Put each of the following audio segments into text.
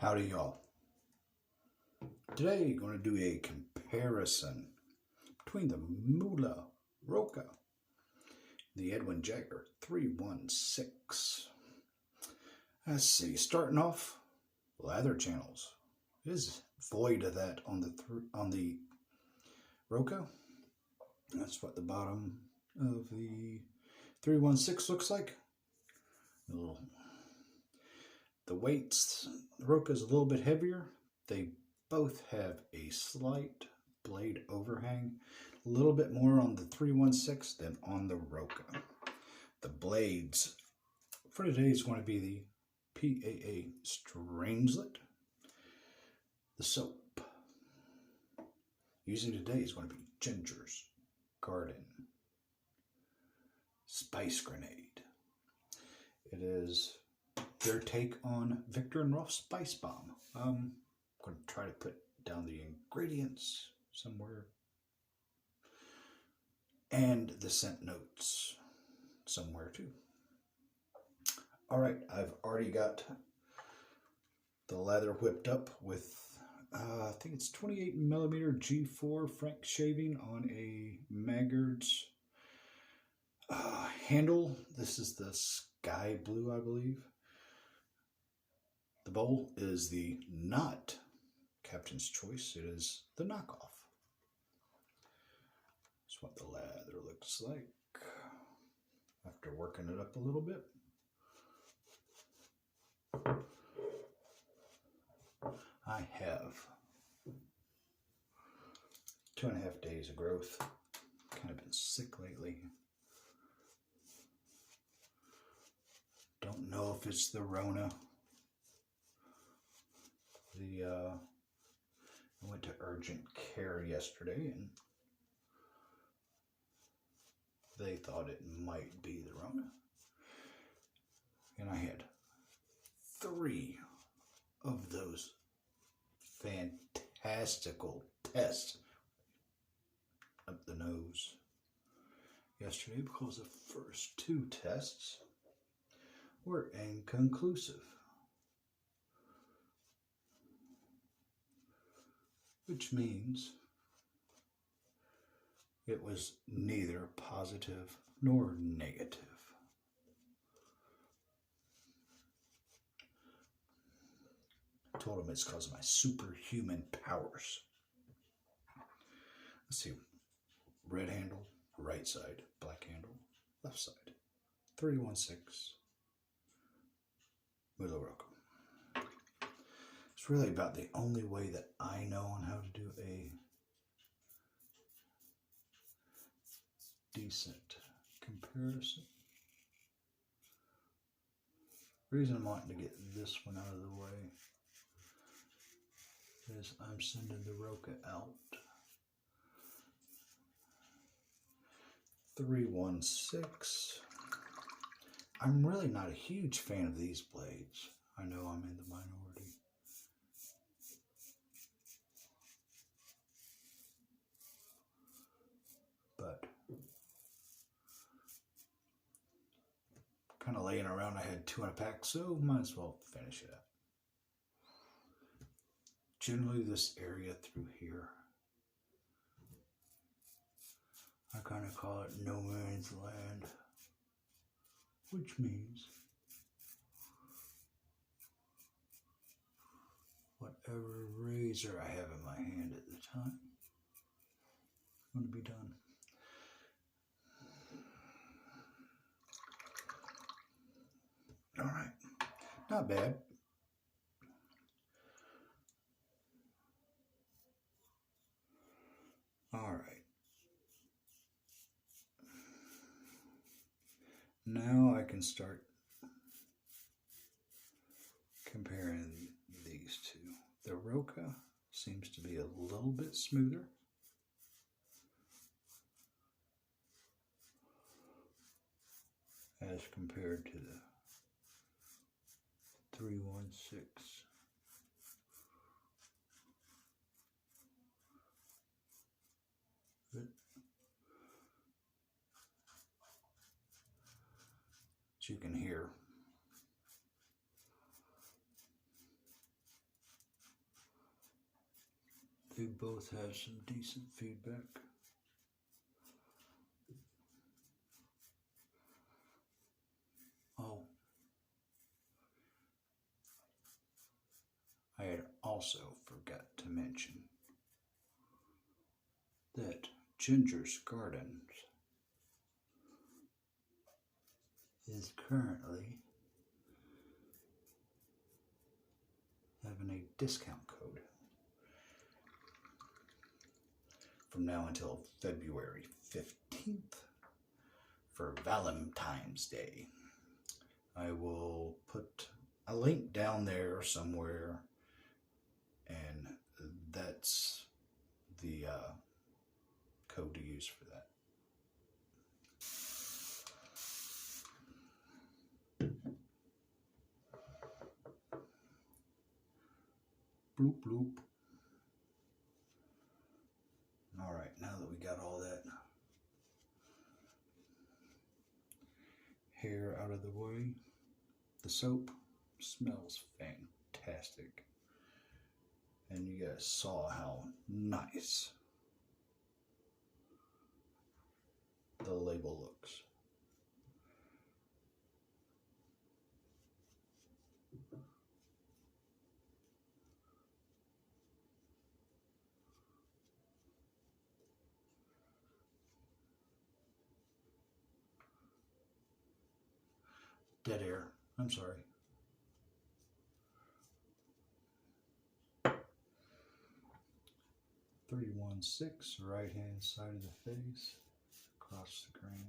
Howdy y'all. Today going to do a comparison between the Mühle Rocca, the Edwin Jagger 316. Let's see, starting off, lather channels. It is void of that on the Rocca. That's what the bottom of the 316 looks like. The weights, the Rocca is a little bit heavier. They both have a slight blade overhang, a little bit more on the 316 than on the Rocca. The blades for today is going to be the PAA Strangelet. The soap using today is going to be Ginger's Garden Spice Grenade. It is their take on Victor and Rolf Spice Bomb. I'm going to try to put down the ingredients somewhere and the scent notes somewhere too. All right, I've already got the leather whipped up with I think it's 28mm G4 Frank shaving on a Maggards handle. This is the sky blue, I believe. The bowl is the not Captain's Choice. It is the knockoff. That's what the leather looks like after working it up a little bit. I have 2.5 days of growth. Kind of been sick lately. Don't know if it's the Rona. I went to urgent care yesterday and they thought it might be the Rona. And I had 3 of those fantastical tests up the nose yesterday because the first 2 tests were inconclusive. Which means it was neither positive nor negative. I told him it's because of my superhuman powers. Let's see. Red handle, right side. Black handle, left side. 316. Mühle Rocca. It's really about the only way that I know on how to do a decent comparison. The reason I'm wanting to get this one out of the way is I'm sending the Rocca out. 316. I'm really not a huge fan of these blades. I know I'm in the minority. But kind of laying around, I had 2 in a pack, so might as well finish it up. Generally this area through here, I kind of call it no man's land, which means whatever razor I have in my hand at the time is going to be done. All right, not bad. All right. Now I can start comparing these two. The Rocca seems to be a little bit smoother. As compared to the 316. As you can hear, they both have some decent feedback. Oh, I had also forgot to mention that Ginger's Gardens is currently having a discount code from now until February 15th for Valentine's Day. I will put a link down there somewhere, and that's the code to use for that. Bloop, bloop. All right, now that we got all that hair out of the way, the soap smells fantastic. And you guys saw how nice the label looks. Dead air. I'm sorry. $31.6, right hand side of the face, across the grain.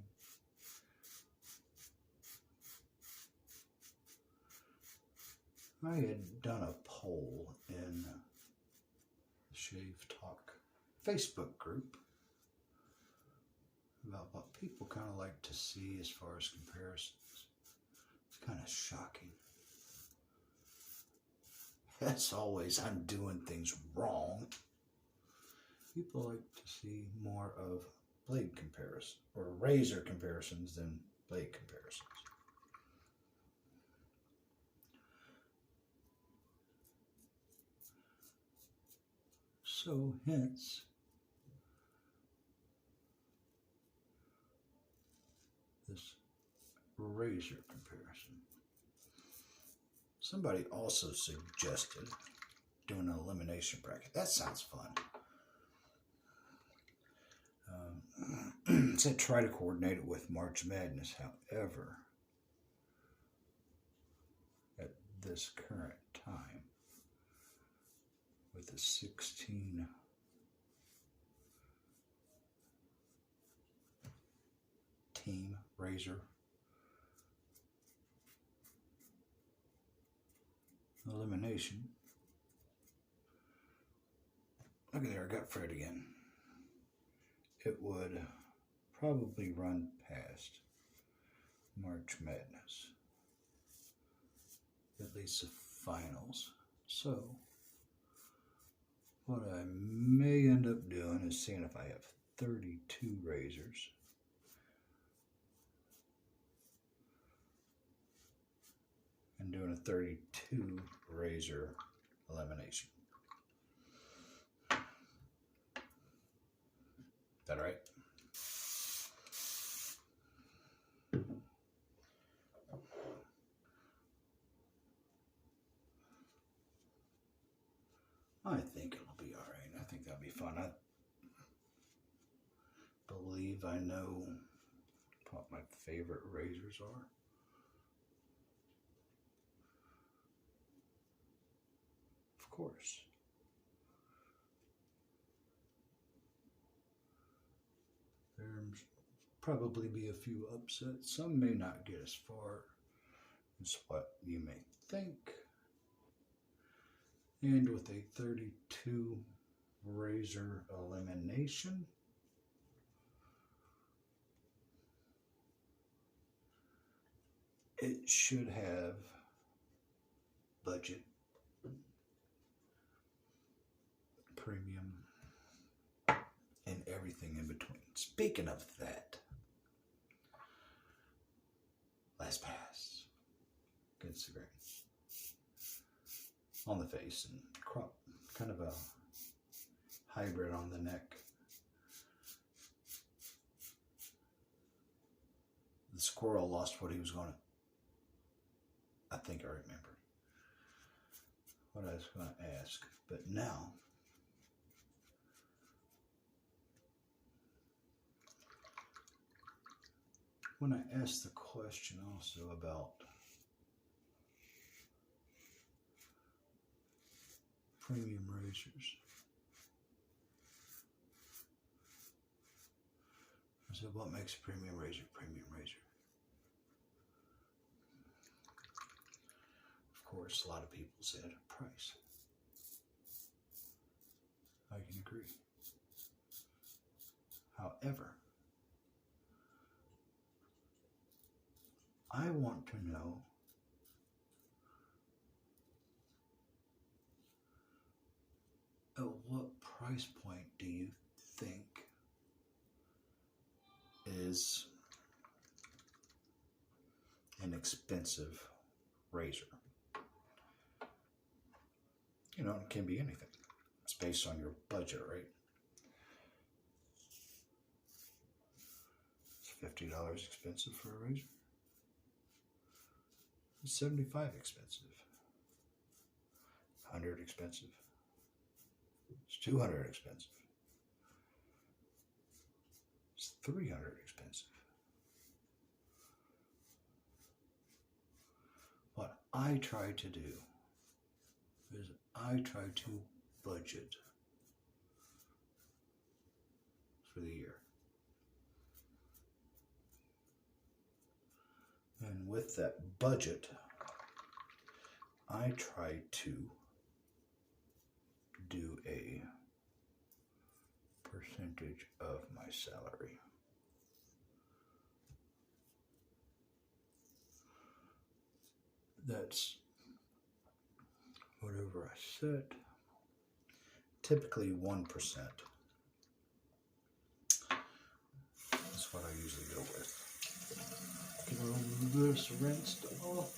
I had done a poll in the Shave Talk Facebook group about what people kind of like to see as far as comparisons. It's kind of shocking. As always, I'm doing things wrong. People like to see more of blade comparison or razor comparisons than blade comparisons. So hence this razor comparison. Somebody also suggested doing an elimination bracket. That sounds fun. Said try to coordinate it with March Madness. However, at this current time, with the 16 team razor elimination. Look at there, I got Fred again. It would probably run past March Madness, at least the finals. So what I may end up doing is seeing if I have 32 razors. And doing a 32 razor elimination. Is that right? I think it'll be all right. I think that'll be fun. I believe I know what my favorite razors are. Of course. There's probably be a few upsets. Some may not get as far as what you may think. And with a 32 razor elimination, it should have budget, premium, and everything in between. Speaking of that, last pass against the grain on the face and crop, kind of a hybrid on the neck. The squirrel lost what he was going to. I think I remember what I was going to ask. But now, when I asked the question also about premium razors, I said, what makes a premium razor a premium razor? Of course, a lot of people said price. I can agree. However, I want to know at what price point do you think is an expensive razor? You know, it can be anything. It's based on your budget, right? Is $50 expensive for a razor? Is $75 expensive? $100 expensive? It's $200 expensive? It's $300 expensive? What I try to do is I try to budget for the year. And with that budget, I try to do a percentage of my salary. That's whatever I set, typically 1%. That's what I usually go with. Get all this rinsed off.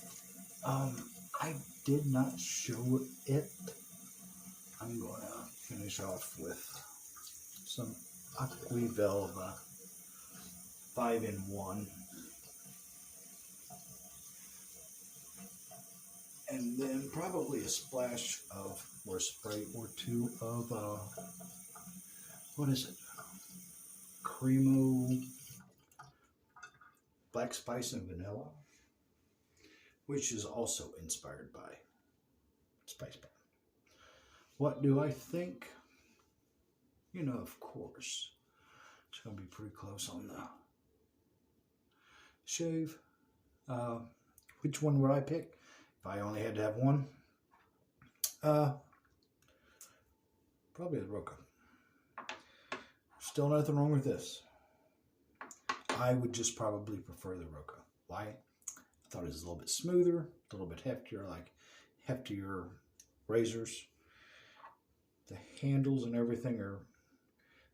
I did not show it. I'm going to finish off with some Aquavelva 5-in-1. And then probably a splash of, or a spray or two of, what is it? Cremo, black spice and vanilla, which is also inspired by Spice Bomb. What do I think? You know, of course, it's going to be pretty close on the shave. Which one would I pick if I only had to have one? Probably the Rocca. Still nothing wrong with this. I would just probably prefer the Rocca. Why? I thought it was a little bit smoother, a little bit heftier, like heftier razors. The handles and everything are,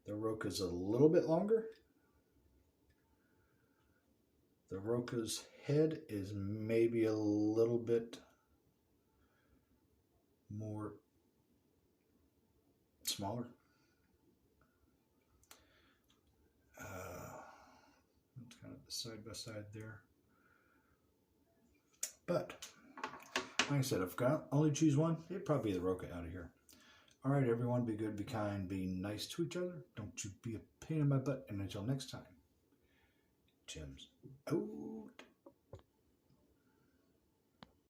the Rocca's a little bit longer. The Rocca's head is maybe a little bit more smaller. It's kind of side by side there. But like I said, if I only choose one, it'd probably be the Rocca out of here. All right, everyone, be good, be kind, be nice to each other. Don't you be a pain in my butt. And until next time, Jim's out.